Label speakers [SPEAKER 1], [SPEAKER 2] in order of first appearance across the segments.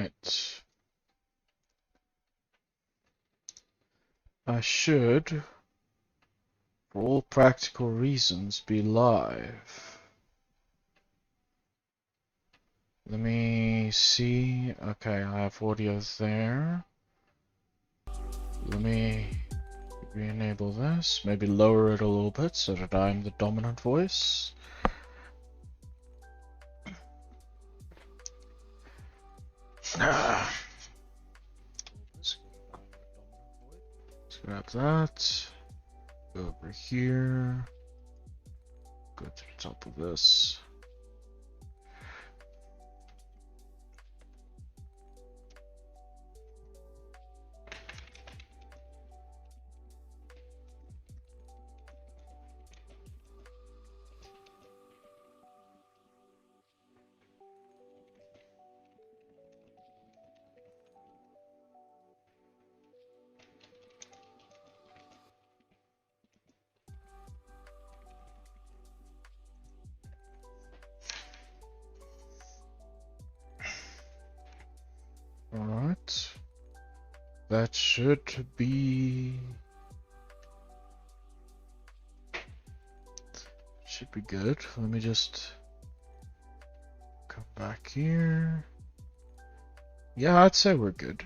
[SPEAKER 1] Alright. I should, for all practical reasons, be live. Let me see. Okay, I have audio there. Let me re-enable this. Maybe lower it a little bit so that I'm the dominant voice. Let's grab that. Go over here. Go to the top of this. Alright. That should be good. Let me just come back here. Yeah, I'd say we're good.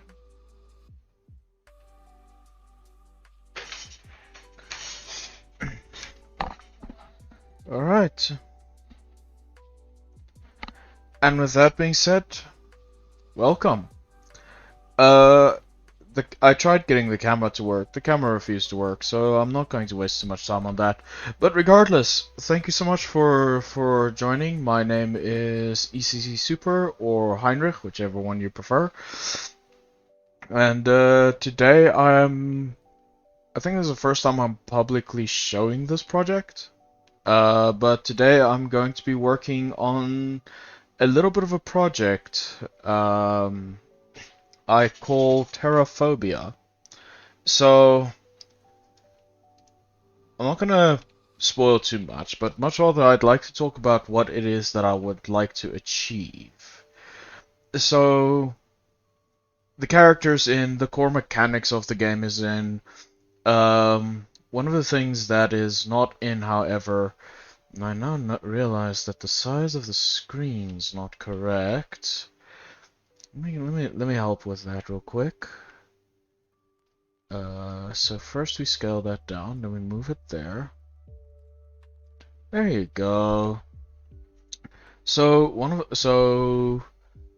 [SPEAKER 1] Alright. And with that being said, welcome. I tried getting the camera to work. The camera refused to work, so I'm not going to waste too much time on that. But regardless, thank you so much for joining. My name is ECC Super or Heinrich, whichever one you prefer. And today I think this is the first time I'm publicly showing this project. But today I'm going to be working on a little bit of a project I call Terraphobia. So, I'm not gonna spoil too much, but much rather I'd like to talk about what it is that I would like to achieve. So, the characters in the core mechanics of the game is in. One of the things that is not in, however, I now not realize that the size of the screen's not correct. Let me help with that real quick. So first we scale that down, then we move it there. There you go. So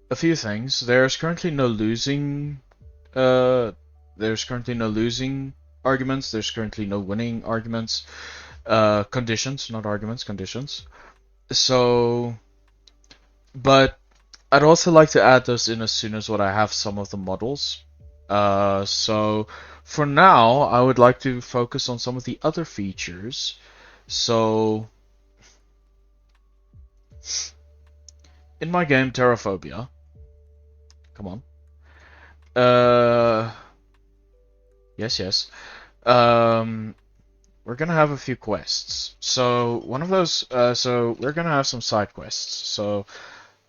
[SPEAKER 1] a few things. There's currently no losing. There's currently no losing arguments. There's currently no winning arguments. Conditions, not arguments, conditions. So, but I'd also like to add those in as soon as I have some of the models. So for now, I would like to focus on some of the other features. So in my game Terraphobia, come on. Yes. We're gonna have a few quests. So one of those, so we're gonna have some side quests. So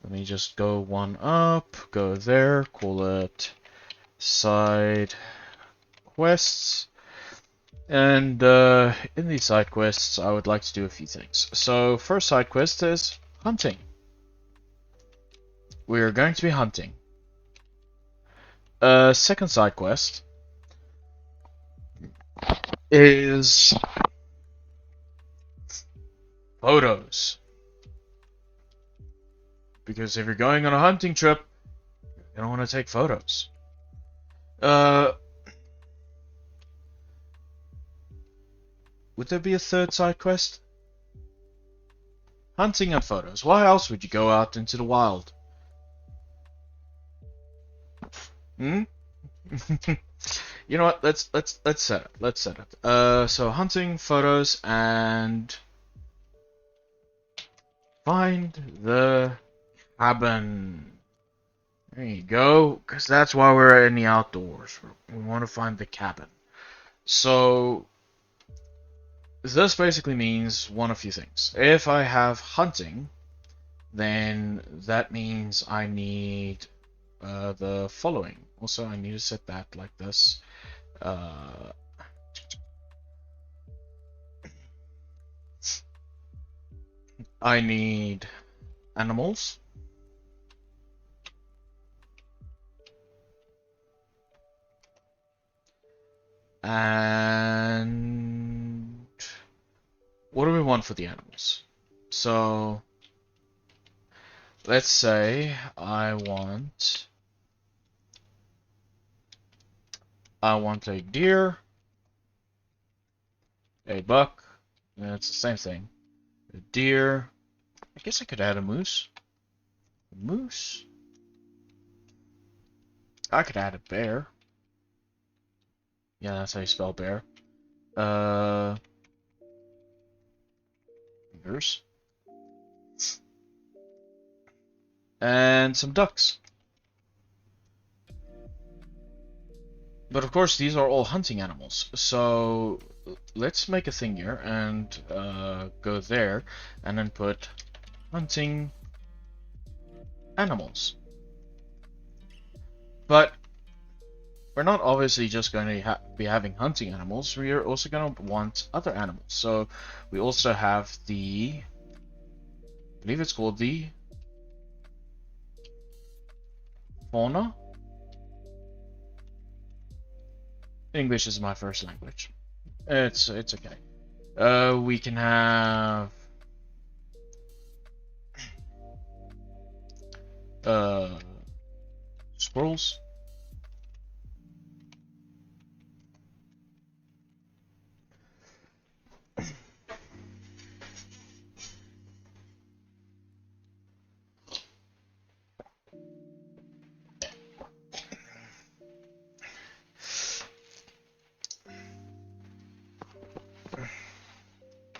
[SPEAKER 1] let me just go one up, go there, call it side quests. And in these side quests, I would like to do a few things. So first side quest is hunting. We're going to be hunting. Second side quest is photos. Because if you're going on a hunting trip, you're gonna want to take photos. Would there be a third side quest? Hunting and photos. Why else would you go out into the wild? Hmm? You know what? Let's set it. Let's set it. So hunting, photos, and find the cabin. There you go. Because that's why we're in the outdoors. We want to find the cabin. So this basically means one of a few things. If I have hunting, then that means I need the following. Also, I need to set that like this. I need animals. And what do we want for the animals? So let's say I want a deer, a buck. It's the same thing. A deer. I guess I could add a moose. A moose. I could add a bear. Yeah, that's how you spell bear. Bears. And some ducks. But of course, these are all hunting animals. So let's make a thing here and go there, and then put hunting animals. But we're not obviously just going to be having hunting animals. We are also going to want other animals. So we also have I believe it's called the fauna. English is my first language. It's okay. We can have squirrels.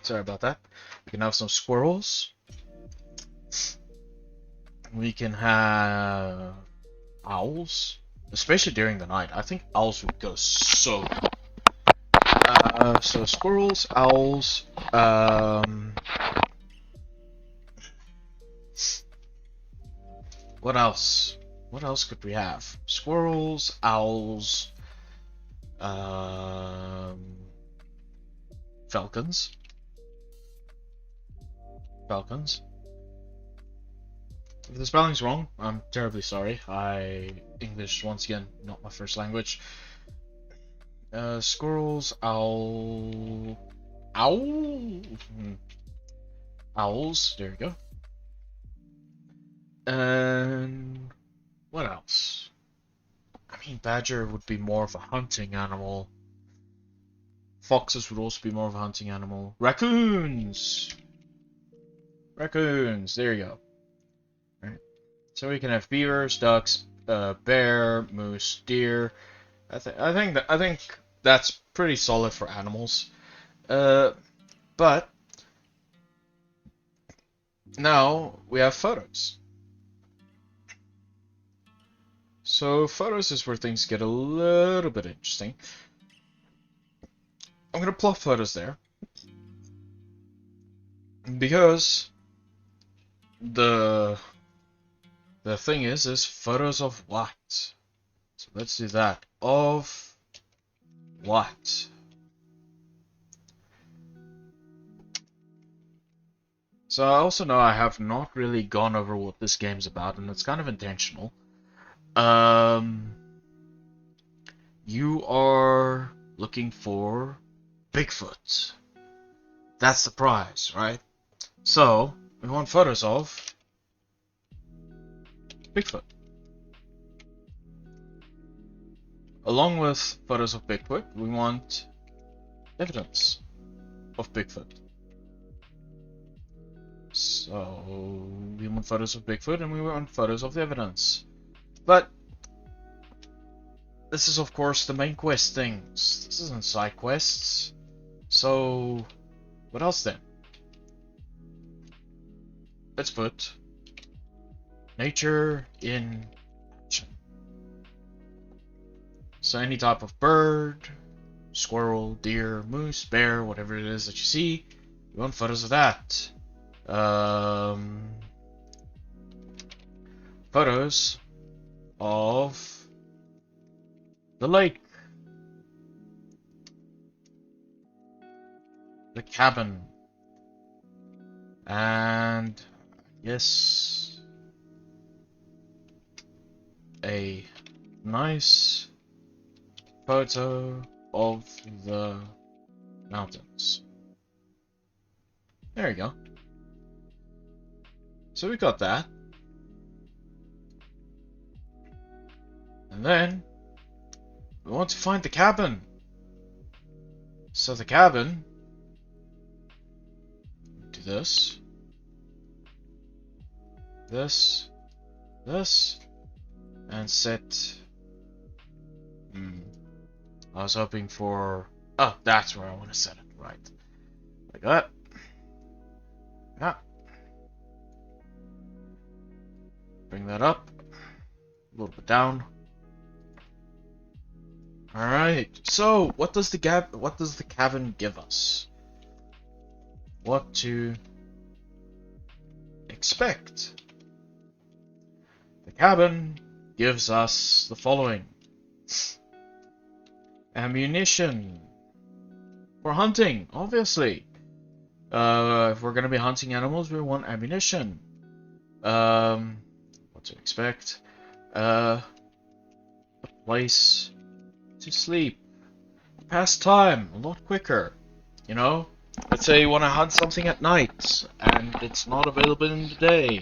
[SPEAKER 1] Sorry about that. We can have some squirrels. We can have owls, especially during the night. I think owls would go so good. So squirrels, owls, what else? What else could we have? Squirrels, owls, falcons. Falcons. If the spelling's wrong, I'm terribly sorry. English, once again, not my first language. Squirrels, owls. Owls, there you go. And what else? I mean, badger would be more of a hunting animal. Foxes would also be more of a hunting animal. Raccoons! Raccoons, there you go. Right. So we can have beavers, ducks, bear, moose, deer. I think that's pretty solid for animals. But now we have photos. So photos is where things get a little bit interesting. I'm gonna plot photos there because the thing is photos of what? So let's do that. Of what? So I also know I have not really gone over what this game's about, and it's kind of intentional. You are looking for Bigfoot. That's the prize, right? So we want photos of Bigfoot. Along with photos of Bigfoot, we want evidence of Bigfoot. So we want photos of Bigfoot and we want photos of the evidence. But this is of course the main quest things. This isn't side quests. So what else then? Let's put nature in action. So any type of bird, squirrel, deer, moose, bear, whatever it is that you see, we want photos of that. Photos of the lake. The cabin. And yes, a nice photo of the mountains. There you go. So we got that. And then we want to find the cabin. So the cabin, do this, this, and set. I was hoping for. Oh, that's where I want to set it. Right, like that. Yeah. Bring that up a little bit down. All right. So, what does the cabin give us? What to expect? The cabin gives us the following: ammunition for hunting, obviously. If we're gonna be hunting animals, we want ammunition. What to expect? A place to sleep. Pass time a lot quicker. You know? Let's say you want to hunt something at night, and it's not available in the day.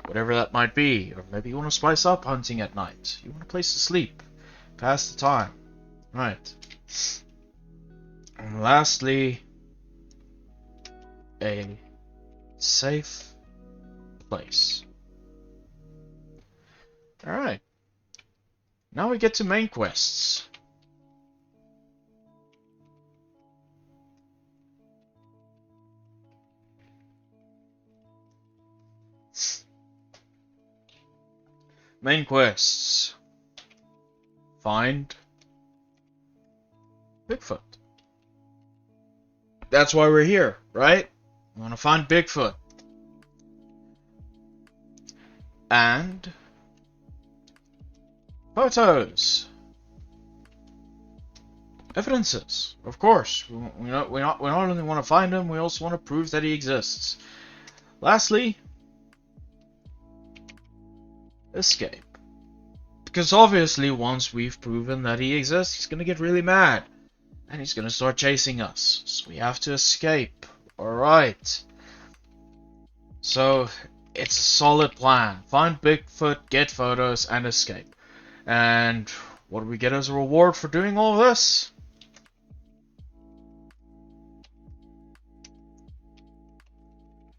[SPEAKER 1] Whatever that might be. Or maybe you want to spice up hunting at night. You want a place to sleep. Pass the time. Right. And lastly, a safe place. Alright. Now we get to main quests. Main quests. Find Bigfoot. That's why we're here, right? We want to find Bigfoot. And photos. Evidences, of course. We not only want to find him, we also want to prove that he exists. Lastly, escape. Because obviously once we've proven that he exists, he's going to get really mad. And he's going to start chasing us. So we have to escape. Alright. So, it's a solid plan. Find Bigfoot, get photos, and escape. And what do we get as a reward for doing all this?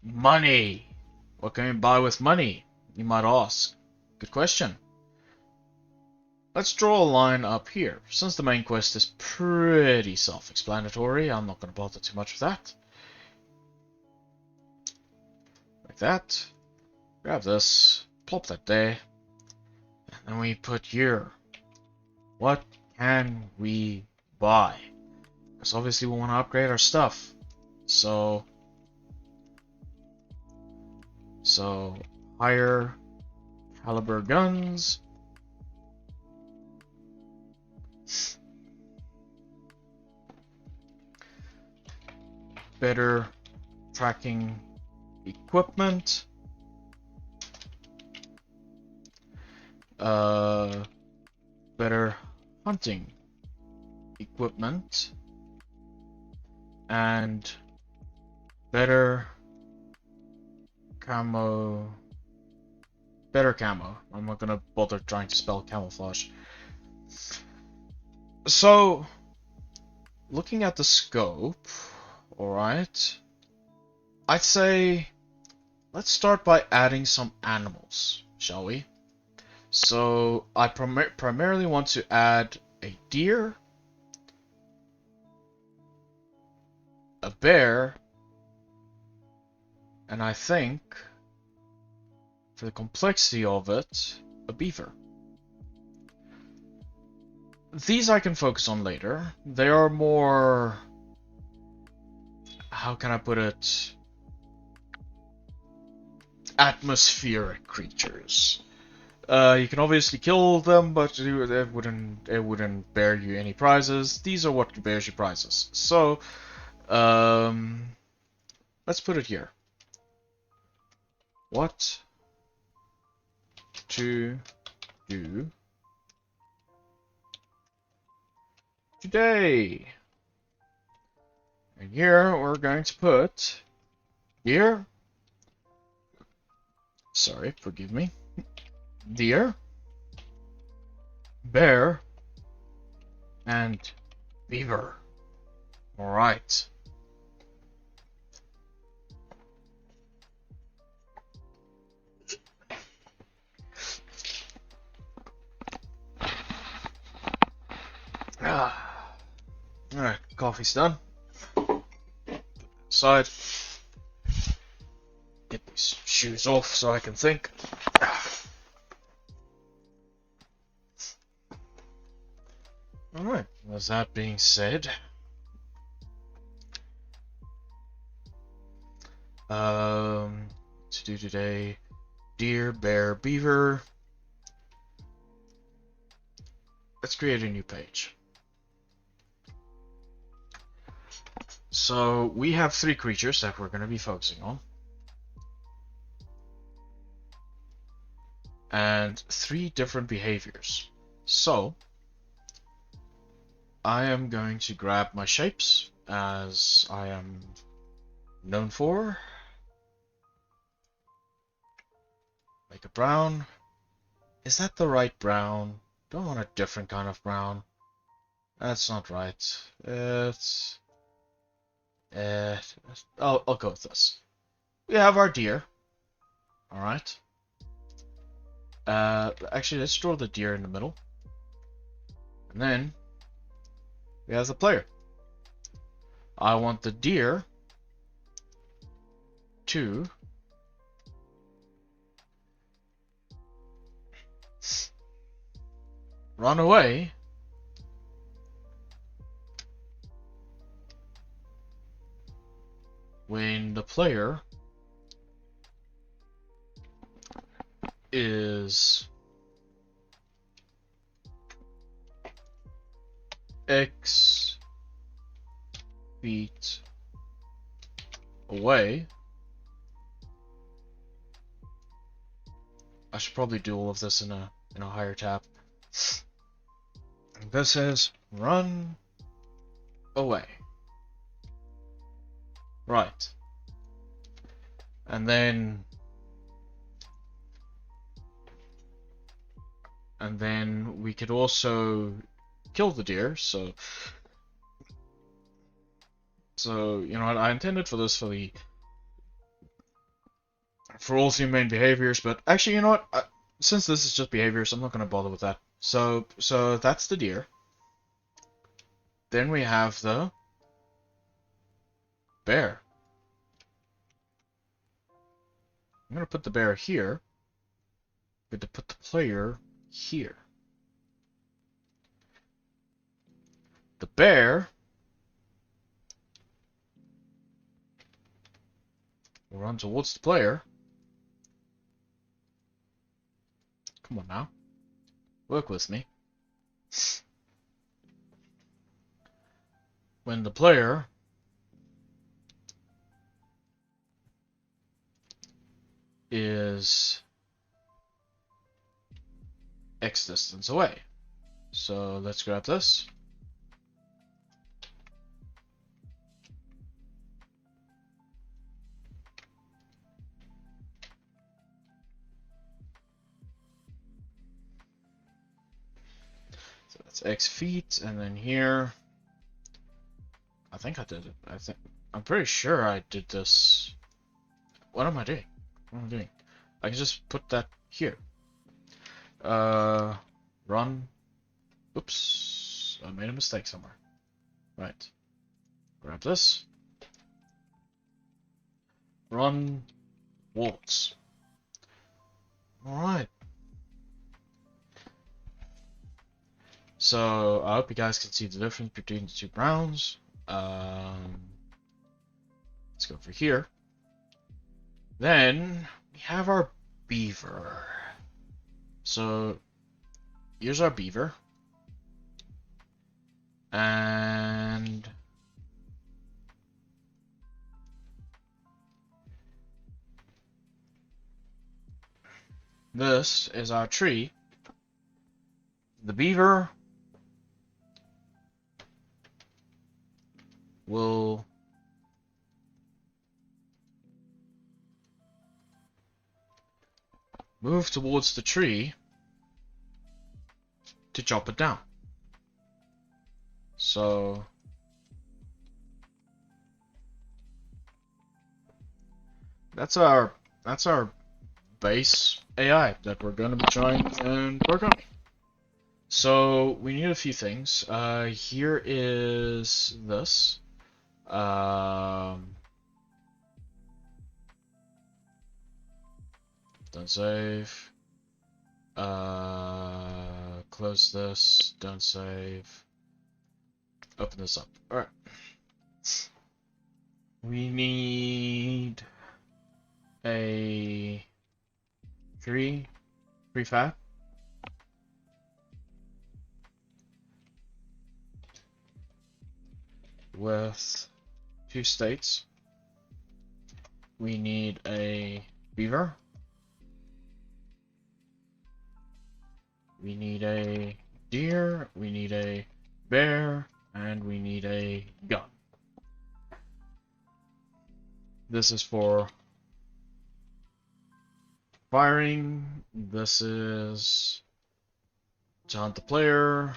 [SPEAKER 1] Money. What can we buy with money? You might ask. Good question. Let's draw a line up here. Since the main quest is pretty self-explanatory, I'm not going to bother too much with that. Like that. Grab this. Plop that there. And then we put here. What can we buy? Because obviously we want to upgrade our stuff. So higher caliber guns. Better tracking equipment. Better hunting equipment. And better camo. Better camo. I'm not gonna bother trying to spell camouflage. So, looking at the scope, alright, I'd say let's start by adding some animals, shall we? So, I primarily want to add a deer, a bear, and I think, for the complexity of it, a beaver. These I can focus on later. They are more... how can I put it? Atmospheric creatures. You can obviously kill them, but it wouldn't bear you any prizes. These are what bears you prizes. So, let's put it here. What to do today? And here we're going to put deer. Sorry, forgive me. Deer, bear, and beaver. Alright. Alright, coffee's done. Side. Get these shoes off so I can think. Alright, with that being said, to do today, deer, bear, beaver. Let's create a new page. So we have 3 creatures that we're going to be focusing on. And 3 different behaviors. So I am going to grab my shapes, as I am known for. Make a brown. Is that the right brown? Don't want a different kind of brown. That's not right. I'll go with this. We have our deer. Alright. Actually, let's draw the deer in the middle. And then we have the player. I want the deer to run away when the player is X feet away. I should probably do all of this in a higher tab. And this is run away. Right. And then we could also kill the deer, so you know what, I intended for this for all 3 main behaviors, but actually, you know what, since this is just behaviors, I'm not going to bother with that. So that's the deer. Then we have the bear. I'm going to put the bear here. I'm going to put the player here. The bear will run towards the player. Come on now. Work with me. When the player is X distance away. So let's grab this. So that's X feet, and then here, I think I did it. I'm pretty sure I did this. What am I doing? What am I doing? I can just put that here. Run. Oops, I made a mistake somewhere. Right. Grab this. Run. Waltz. Alright. So, I hope you guys can see the difference between the 2 browns. Let's go for here. Then, we have our beaver. So here's our beaver. And this is our tree. The beaver will move towards the tree to chop it down. So that's our base AI that we're gonna be trying and work on. So we need a few things. Here is this. Don't save. Close this. Don't save. Open this up. All right. We need a prefab. With 2 states. We need a beaver. We need a deer. We need a bear. And we need a gun. This is for firing. This is to hunt the player.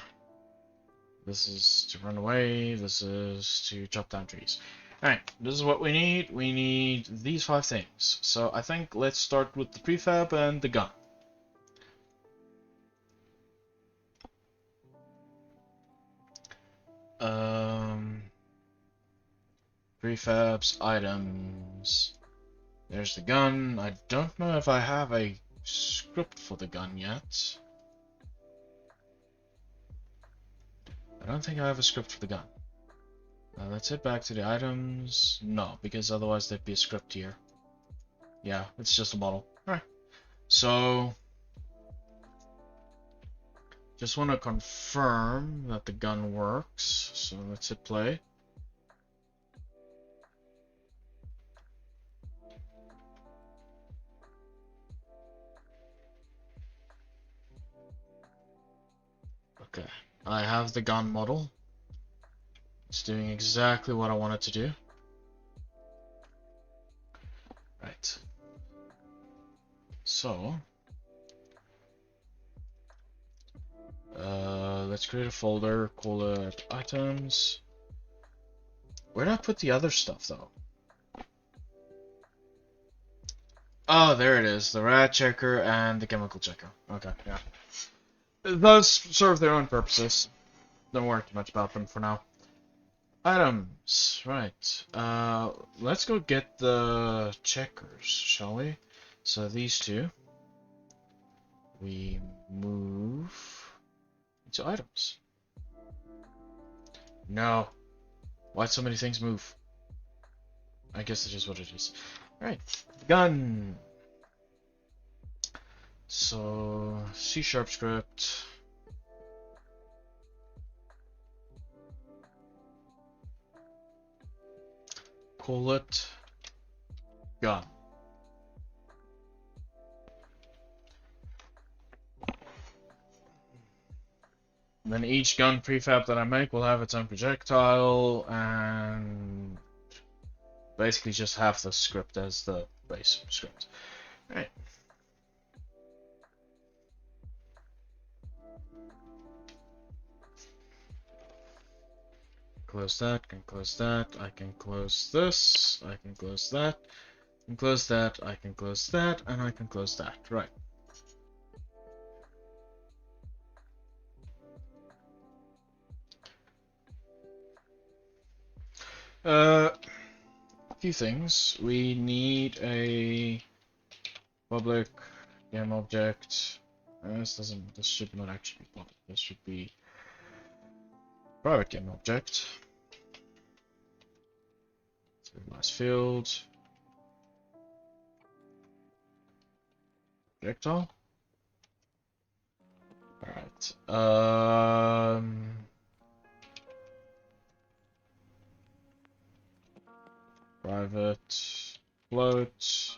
[SPEAKER 1] This is to run away. This is to chop down trees. Alright, this is what we need. We need these 5 things. So I think let's start with the prefab and the gun. Prefabs, items. There's the gun. I don't know if I have a script for the gun yet. I don't think I have a script for the gun. Let's head back to the items. No, because otherwise there'd be a script here. Yeah, it's just a model. Alright. So, just want to confirm that the gun works. So let's hit play. Okay, I have the gun model. It's doing exactly what I want it to do. Right. So, let's create a folder, call it items. Where did I put the other stuff though? Oh, there it is. The rat checker and the chemical checker. Okay, yeah. Those serve their own purposes. Don't worry too much about them for now. Items, right. Let's go get the checkers, shall we? So these 2, we move into items. No. Why'd so many things move? I guess it is what it is. Alright, gun. So, C# script. Call it gun. And then each gun prefab that I make will have its own projectile and basically just have the script as the base script. Alright. Close that, can close that, I can close this, I can close that, I can close that, I can close that, and I can close that. Right. A few things. We need a public game object. This should not actually be public. This should be private game object. Nice field. Projectile. Right. Private float.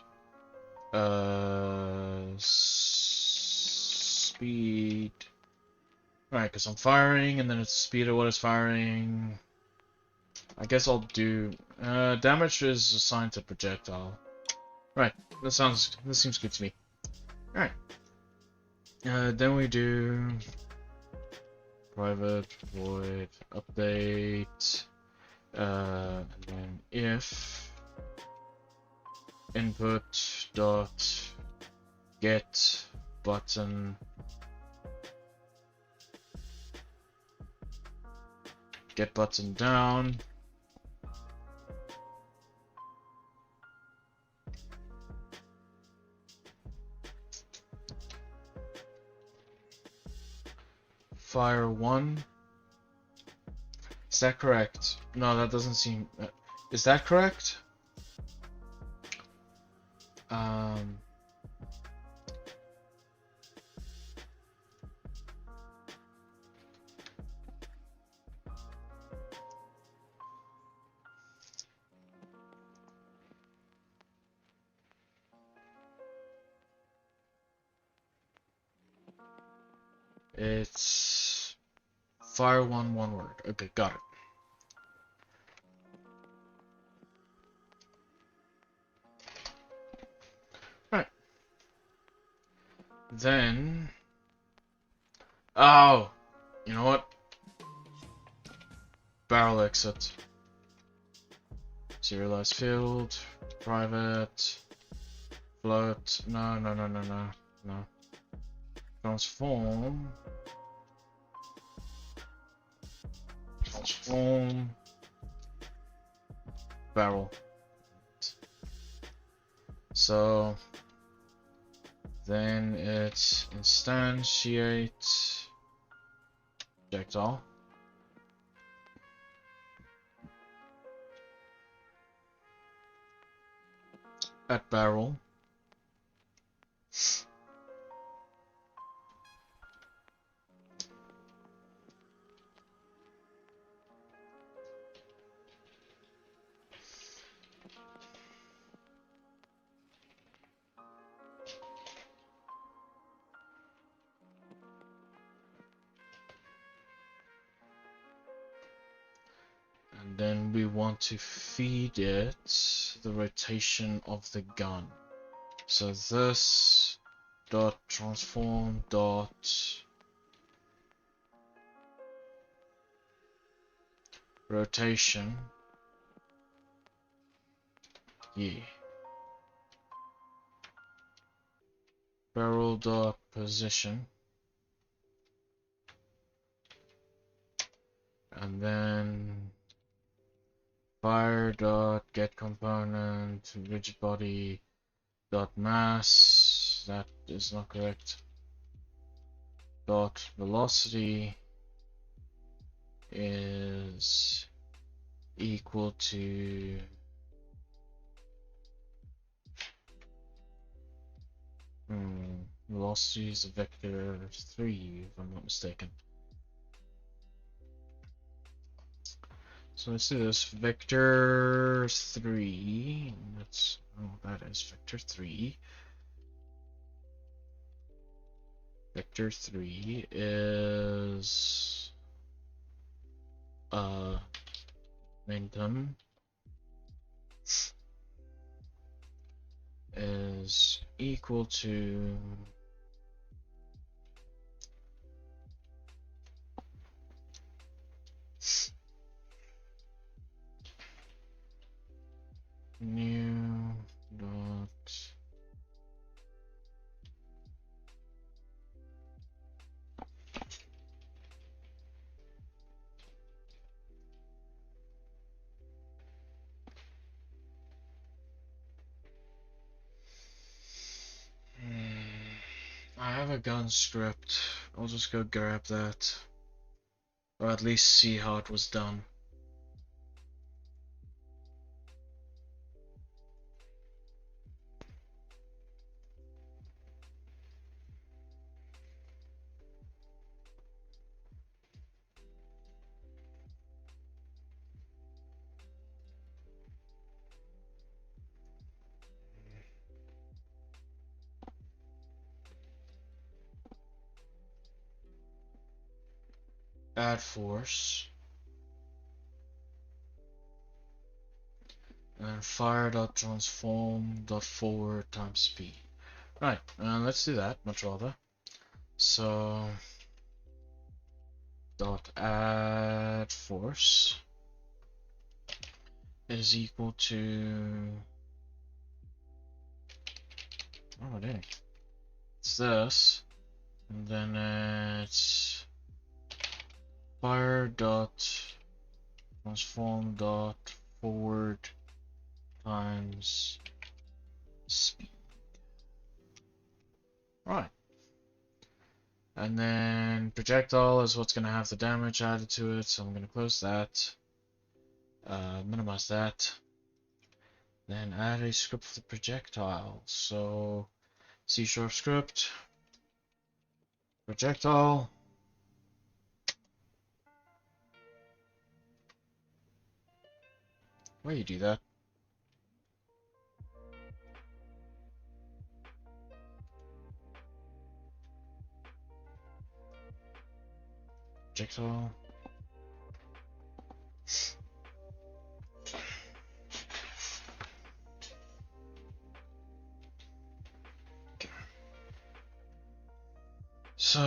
[SPEAKER 1] Speed. Right, because I'm firing, and then it's the speed of what it's firing. I guess I'll do. Damage is assigned to projectile. Right. This seems good to me. All right. Then we do private void update, and then if input dot get button down. Fire 1. Is that correct? No, that doesn't seem... is that correct? It's... Fire 1, one word. Okay, got it. Right. Then... Oh! You know what? Barrel exit. Serialized field. Private. Float. No. Transform. Barrel. So then it's instantiate projectile at barrel. And then we want to feed it the rotation of the gun. So this dot transform dot rotation. Yeah. Barrel dot position. And then fire dot get component rigid body dot mass. That is not correct. Dot velocity is equal to velocity is a vector 3 if I'm not mistaken. So let's do this. Vector 3. That's that is vector 3. Vector 3 is momentum is equal to new dot I have a gun script. I'll just go grab that. Or at least see how it was done. add force, and fire.transform.forward times speed. Right, let's do that much rather. So dot add force is equal to, what am I doing? It's this, and then it's fire dot transform dot forward times speed. Right. And then projectile is what's going to have the damage added to it, so I'm going to close that, minimize that, then add a script for the projectile. So C# script, projectile, why you do that? Projectile. Okay. So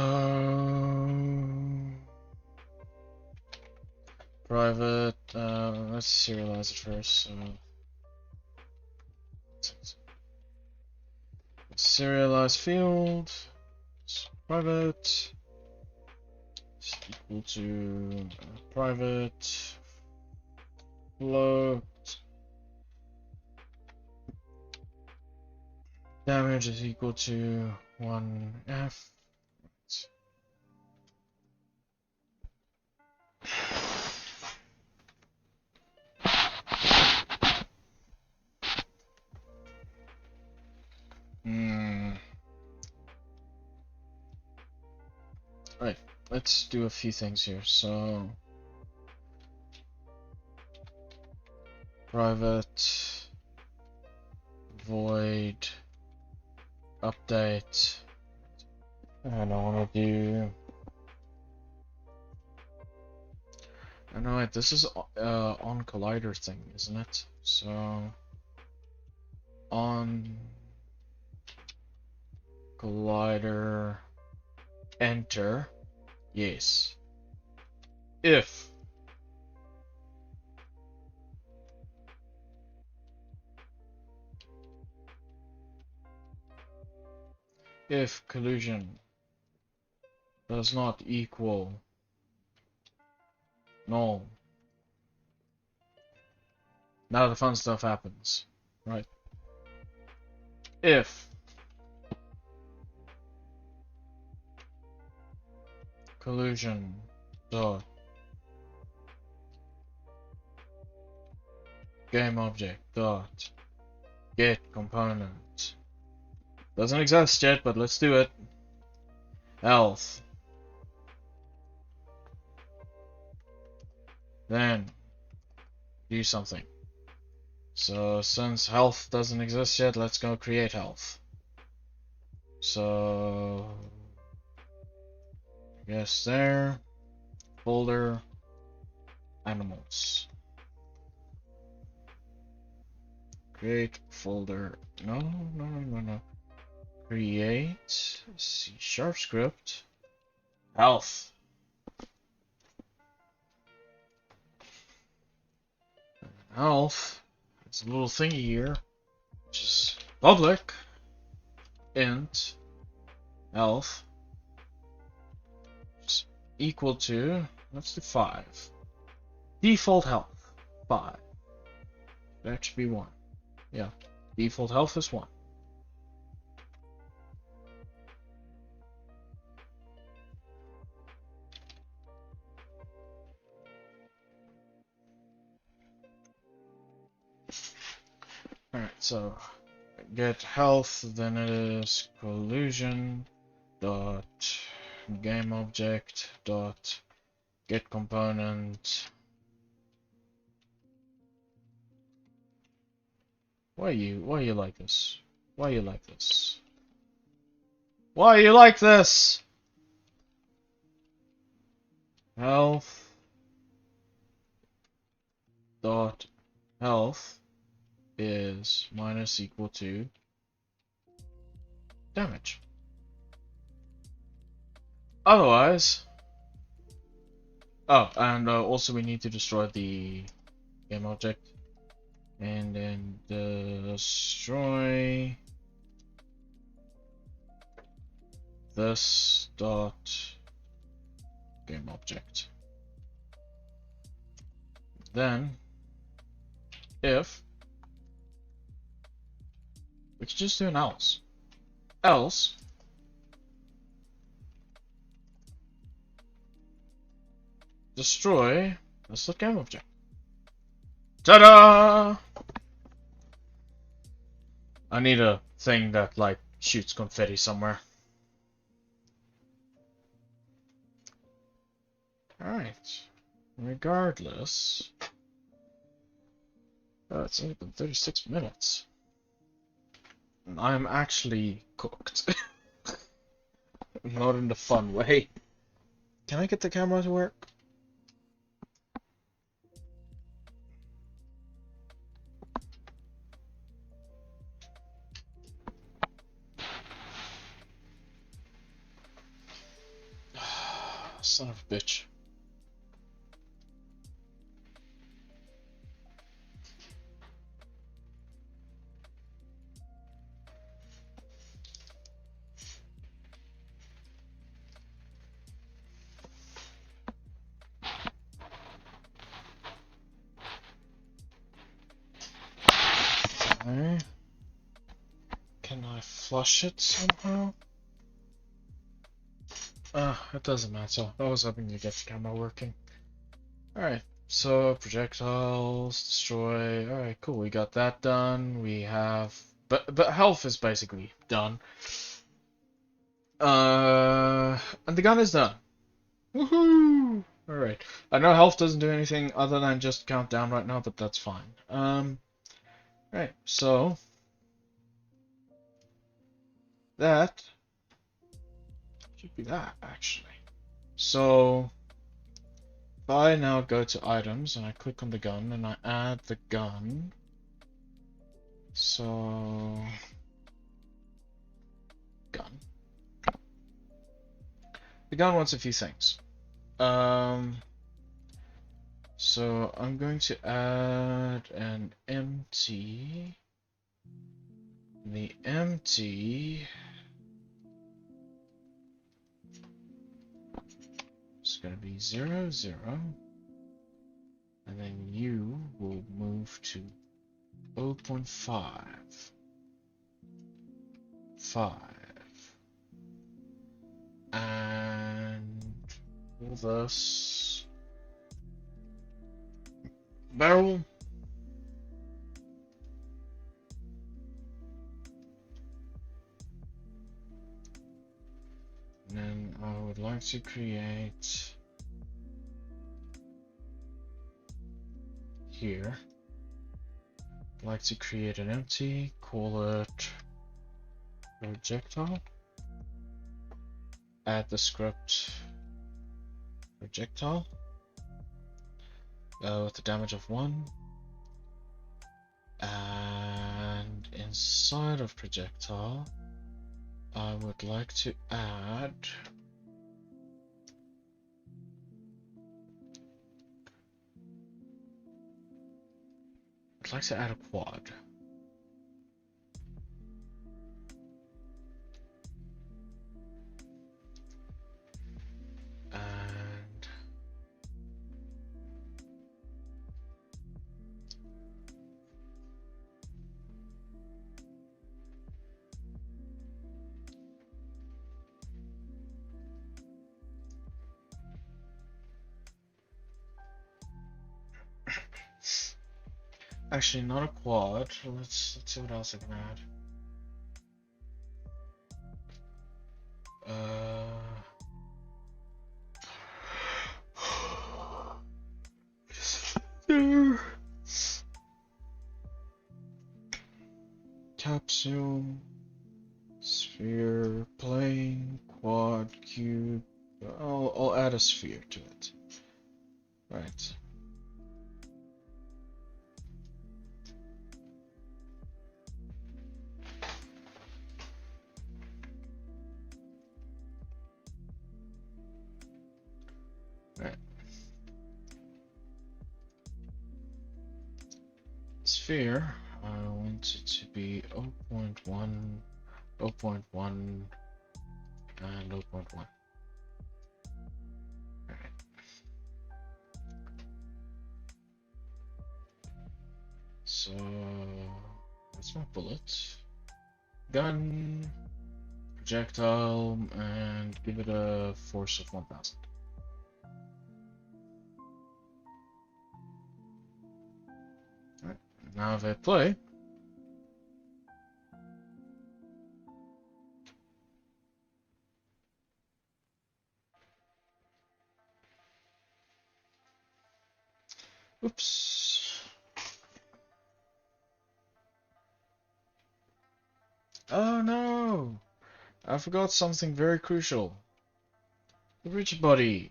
[SPEAKER 1] private, let's serialize it first. Serialize field, private, is equal to private float. Damage is equal to 1F. Right, let's do a few things here. So private void update, and I want to do, I know wait, this is on collider thing, isn't it? So on collider enter, yes, if collision does not equal null. Now the fun stuff happens, right? If collision dot game object dot get component doesn't exist yet, but let's do it. Health. Then do something. So since health doesn't exist yet, let's go create health. So I guess there, folder, animals. Create folder. No. Create C# script. Health. Health. It's a little thingy here, which is public. Int health is equal to, let's do 5. Default health 5. That should be 1. Yeah, default health is 1. Alright, so get health, then it is collision dot game object dot get component. Why are you like this? Why are you like this? Why are you like this? health dot health is minus equal to damage. Otherwise, oh, and also we need to destroy the game object, and then destroy this dot game object. Then, if we could just do an else destroy this dot game object. Ta-da! I need a thing that like shoots confetti somewhere. Alright. Regardless. Oh, it's only been 36 minutes. And I'm actually cooked. Not in the fun way. Can I get the camera to work? Son of a bitch. Okay. Can I flush it somehow? It doesn't matter. I was hoping to get the camera working. Alright, so projectiles, destroy. Alright, cool, we got that done. We have but health is basically done. And the gun is done. Woohoo! Alright. I know health doesn't do anything other than just count down right now, but that's fine. Right, so that should be that actually. So if I now go to items and I click on the gun and I add the gun, so gun. The gun wants a few things. So I'm going to add an empty. The empty is going to be 0, 0, and then you will move to 0.5, 5, and all this barrel. And then I would like to create here. I'd like to create an empty, call it projectile. Add the script projectile with a damage of 1. And inside of projectile, I would like to add a quad. And actually, not a quad. Let's see what else I can add. Capsule, sphere, plane, quad, cube. I'll add a sphere to it. Right. Right. Sphere, I want it to be 0.1, 0.1, and 0.1. Alright. So, that's my bullet. Gun, projectile, and give it a force of 1000. Alright, now if I play, oops. Oh no! I forgot something very crucial. The rigid body.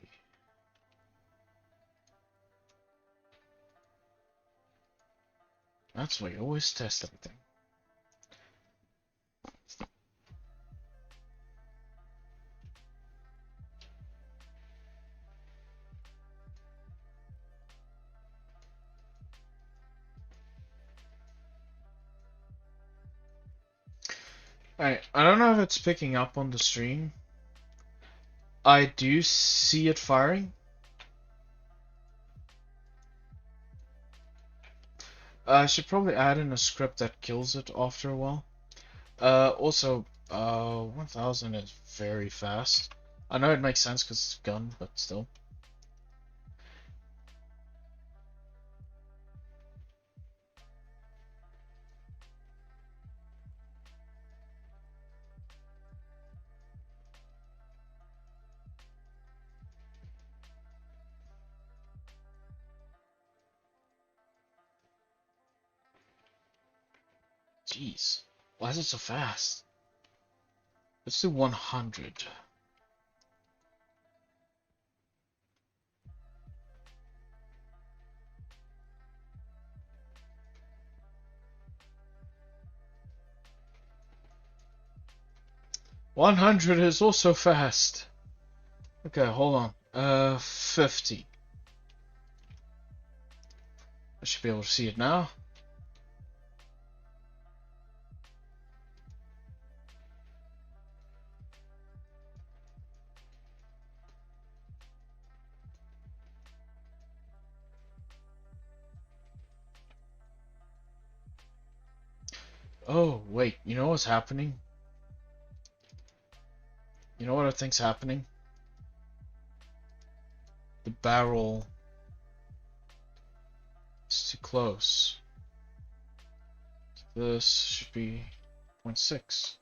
[SPEAKER 1] That's why you always test everything. Alright, I don't know if it's picking up on the stream. I do see it firing. I should probably add in a script that kills it after a while. Also, 1000 is very fast. I know it makes sense because it's a gun, but still. Jeez, why is it so fast? Let's do 100. $100 is also fast. Okay, hold on. 50. I should be able to see it now. Oh, wait, you know what's happening? You know what I think's happening? The barrel is too close. This should be 0.6.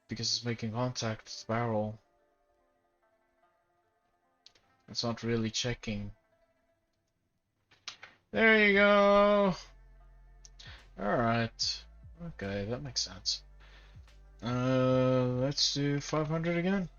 [SPEAKER 1] Because it's making contact with the barrel. It's not really checking. There you go. Alright. Okay, that makes sense. Let's do 500 again.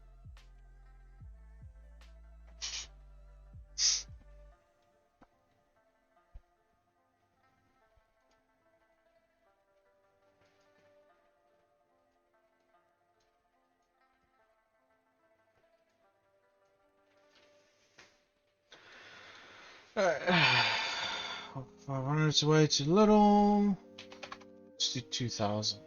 [SPEAKER 1] Alright. 500 is way too little. Let's do 2000.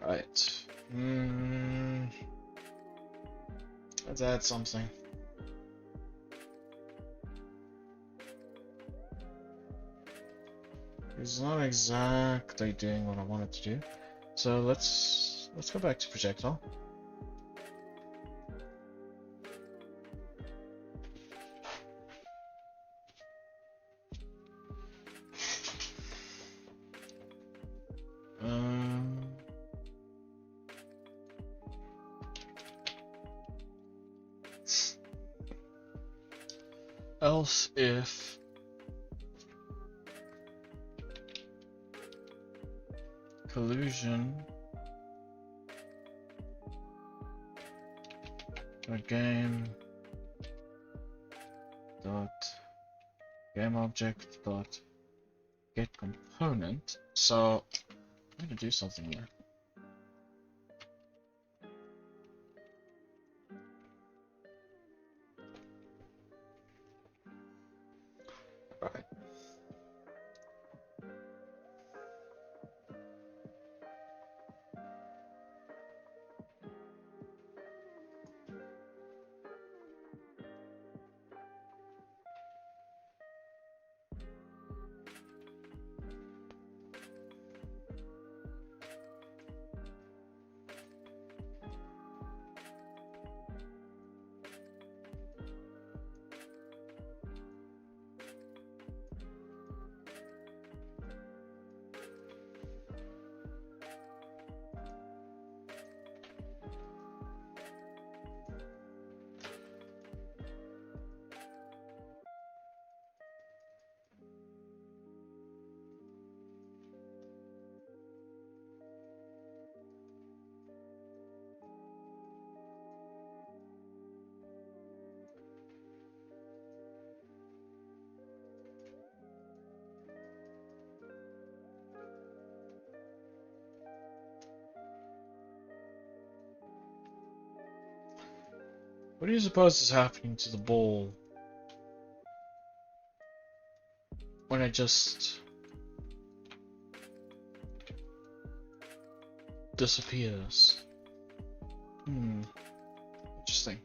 [SPEAKER 1] Right. Let's add something. It's not exactly doing what I wanted to do. So let's go back to projectile. else if collusion game dot game object dot get component. So I'm gonna do something here. Right. What do you suppose is happening to the ball when it just disappears? Interesting.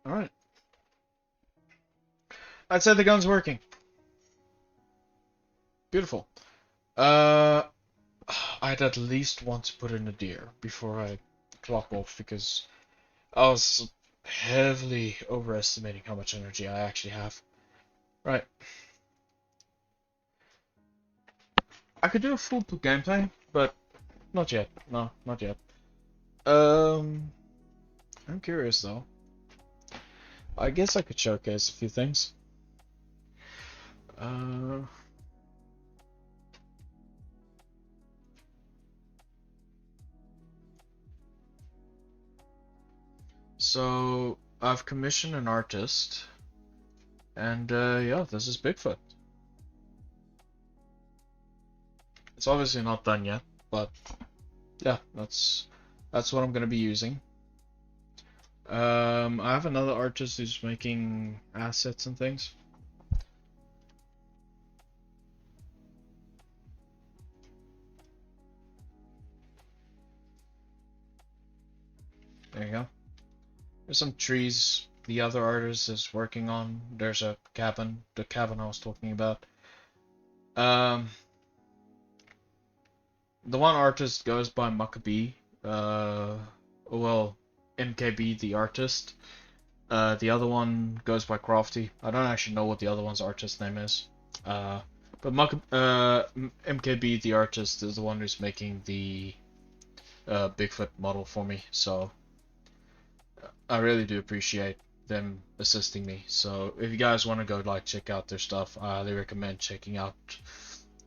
[SPEAKER 1] Alright. I'd say the gun's working. Beautiful. I'd at least want to put in a deer before I clock off, because I was heavily overestimating how much energy I actually have. Right. I could do a full gameplay, but not yet. No, not yet. I'm curious though. I guess I could showcase a few things. So I've commissioned an artist, and yeah, this is Bigfoot. It's obviously not done yet, but yeah, that's what I'm gonna be using. I have another artist who's making assets and things. There you go. There's some trees the other artist is working on. There's a cabin, the cabin I was talking about. The one artist goes by Maccabee. Well, MKB the artist. The other one goes by Crafty. I don't actually know what the other one's artist name is. But MKB the artist is the one who's making the Bigfoot model for me. So I really do appreciate them assisting me. So if you guys want to go like check out their stuff, I highly recommend checking out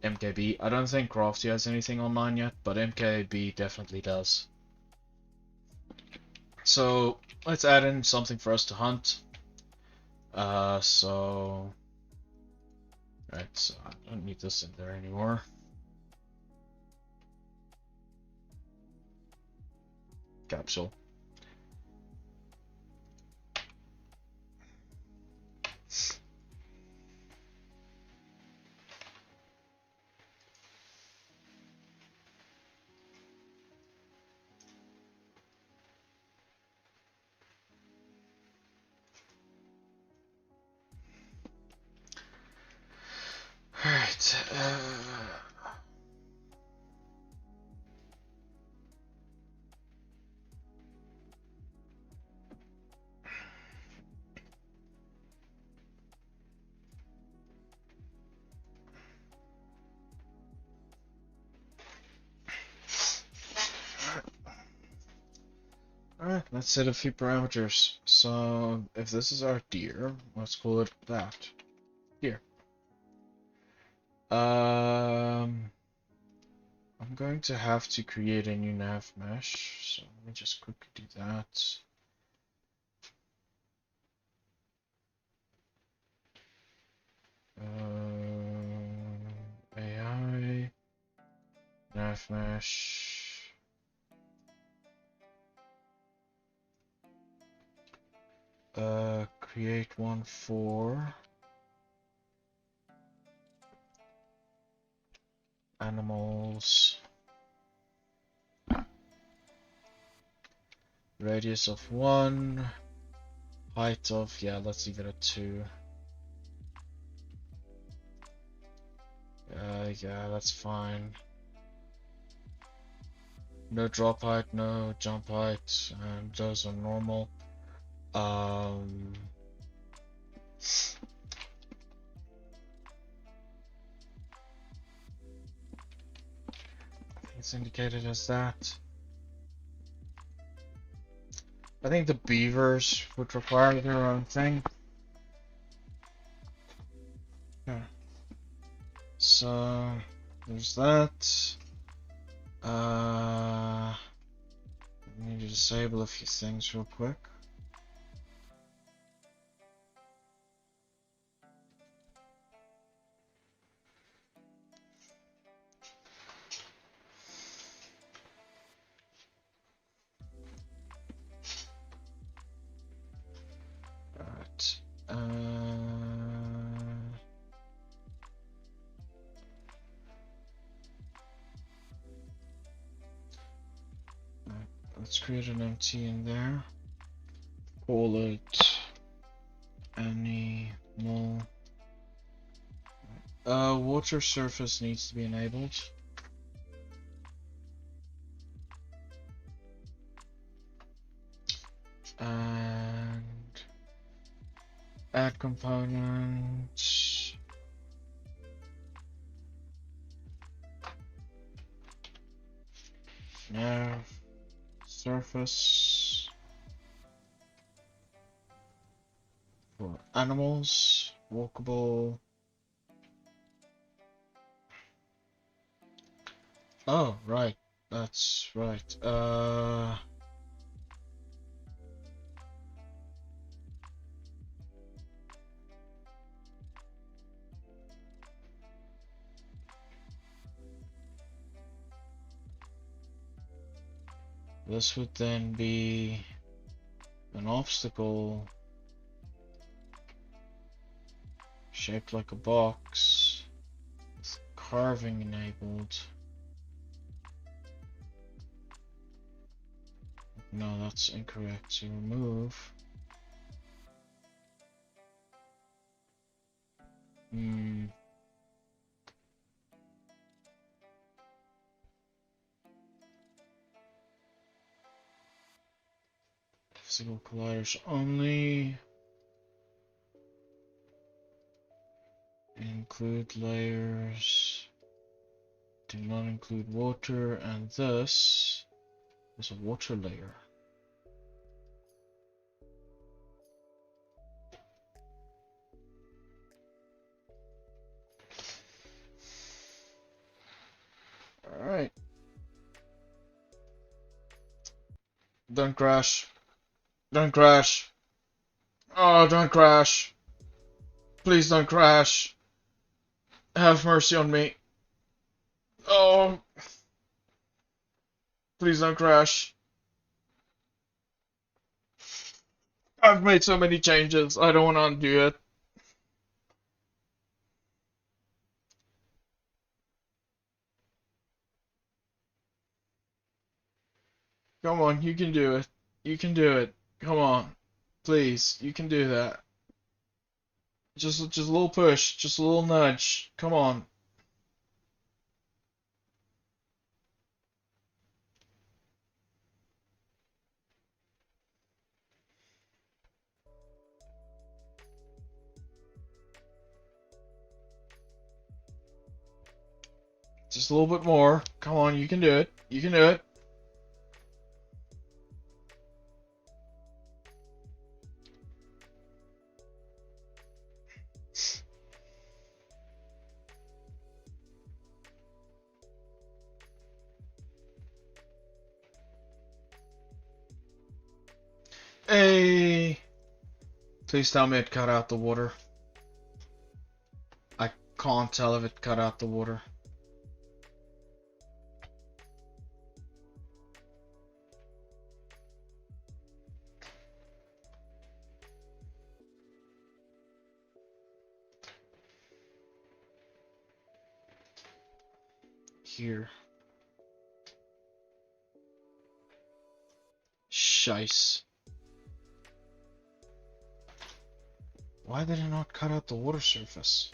[SPEAKER 1] MKB. I don't think Crafty has anything online yet, but MKB definitely does. So let's add in something for us to hunt. Right, so I don't need this in there anymore. Capsule. Alright, Let's set a few parameters. So if this is our deer, let's call it that. Deer. I'm going to have to create a new nav mesh, so let me just quickly do that. AI nav mesh. Create one for animals. Radius of 1. Height of, yeah, let's leave it at 2. Yeah, that's fine. No drop height, no jump height, and those are normal. It's indicated as that. I think the beavers would require their own thing. Yeah. So there's that. I need to disable a few things real quick. Alright. Let's create an empty in there. Call it animal. Water surface needs to be enabled. And add component. Now surface for animals, walkable. Oh, right, that's right. This would then be an obstacle shaped like a box with carving enabled. No, that's incorrect. So remove. Physical colliders only. Include layers. Do not include water, and this is a water layer. Alright. Don't crash. Don't crash. Oh, don't crash. Please don't crash. Have mercy on me. Oh. Please don't crash. I've made so many changes. I don't want to undo it. Come on, you can do it. You can do it. Come on. Please, you can do that. Just a little push, just a little nudge. Come on. Just a little bit more. Come on, you can do it. You can do it. Please tell me it cut out the water. I can't tell if it cut out the water. Here. Shice. Why did it not cut out the water surface?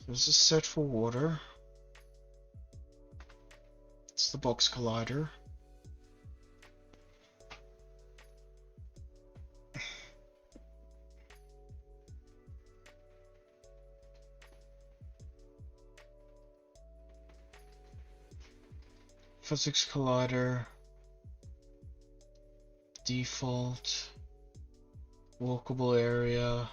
[SPEAKER 1] This is set for water. It's the box collider. Physics collider. Default. Walkable area.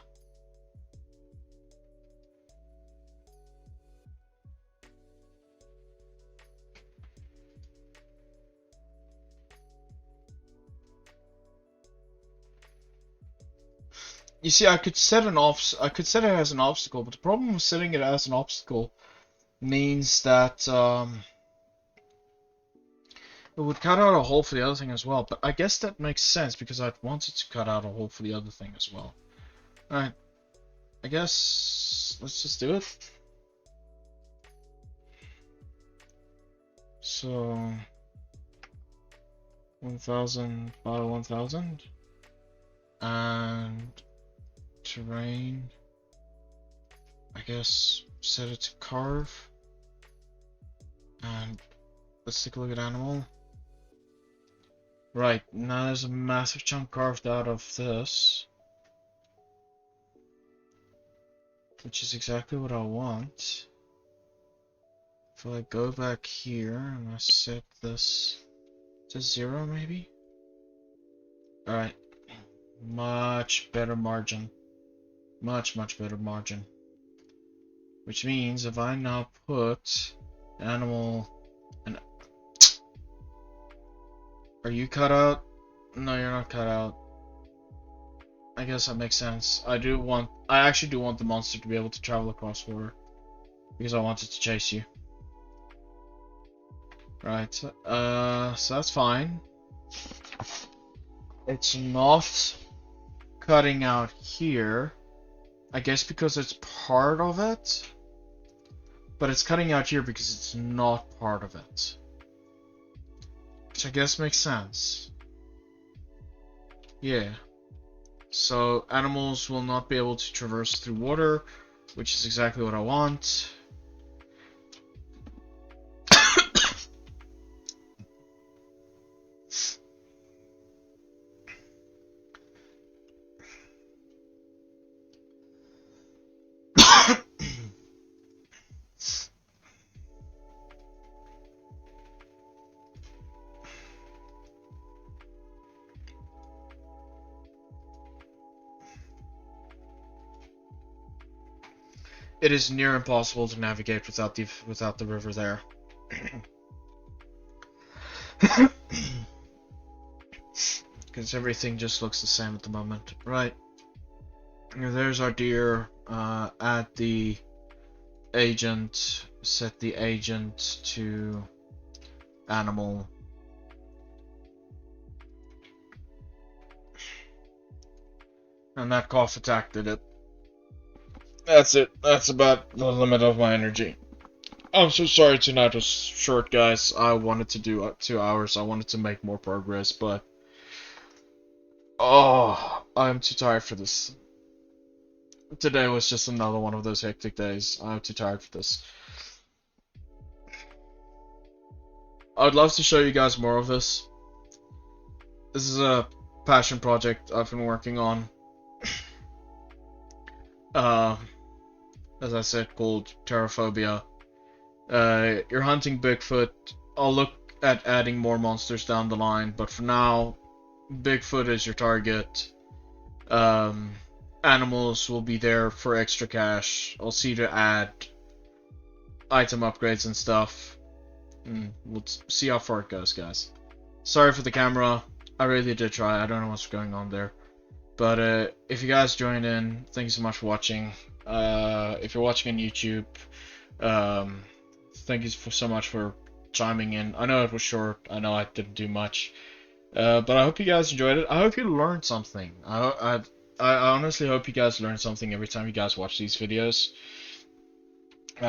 [SPEAKER 1] You see, I could set it as an obstacle, but the problem with setting it as an obstacle means that it would cut out a hole for the other thing as well. But I guess that makes sense because I'd want it to cut out a hole for the other thing as well. Alright. I guess let's just do it. So 1000 by 1000 and terrain, I guess set it to carve, and let's take a look at animal. Right, now there's a massive chunk carved out of this, which is exactly what I want. If I go back here and I set this to 0 maybe? Alright, much better margin. Much better margin. Which means if I now put animal and are you cut out? No, you're not cut out. I guess that makes sense. I actually do want the monster to be able to travel across water because I want it to chase you. Right, so that's fine. It's not cutting out here. I guess because it's part of it. But it's cutting out here because it's not part of it. Which I guess makes sense. Yeah. So animals will not be able to traverse through water, which is exactly what I want. It is near impossible to navigate without the river there. Because everything just looks the same at the moment. Right. There's our deer. Add the agent. Set the agent to animal. And that cough attack did it. That's it. That's about the limit of my energy. I'm so sorry tonight was short, guys. I wanted to do 2 hours. I wanted to make more progress, but oh, I'm too tired for this. Today was just another one of those hectic days. I'm too tired for this. I'd love to show you guys more of this. This is a passion project I've been working on. As I said, called Terraphobia. You're hunting Bigfoot. I'll look at adding more monsters down the line, but for now, Bigfoot is your target. Animals will be there for extra cash. I'll see to add item upgrades and stuff. We'll see how far it goes, guys. Sorry for the camera. I really did try. I don't know what's going on there. But if you guys joined in, thank you so much for watching. If you're watching on YouTube, um, thank you so much for chiming in. I know it was short. I know I didn't do much. But I hope you guys enjoyed it. I hope you learned something. I honestly hope you guys learned something every time you guys watch these videos.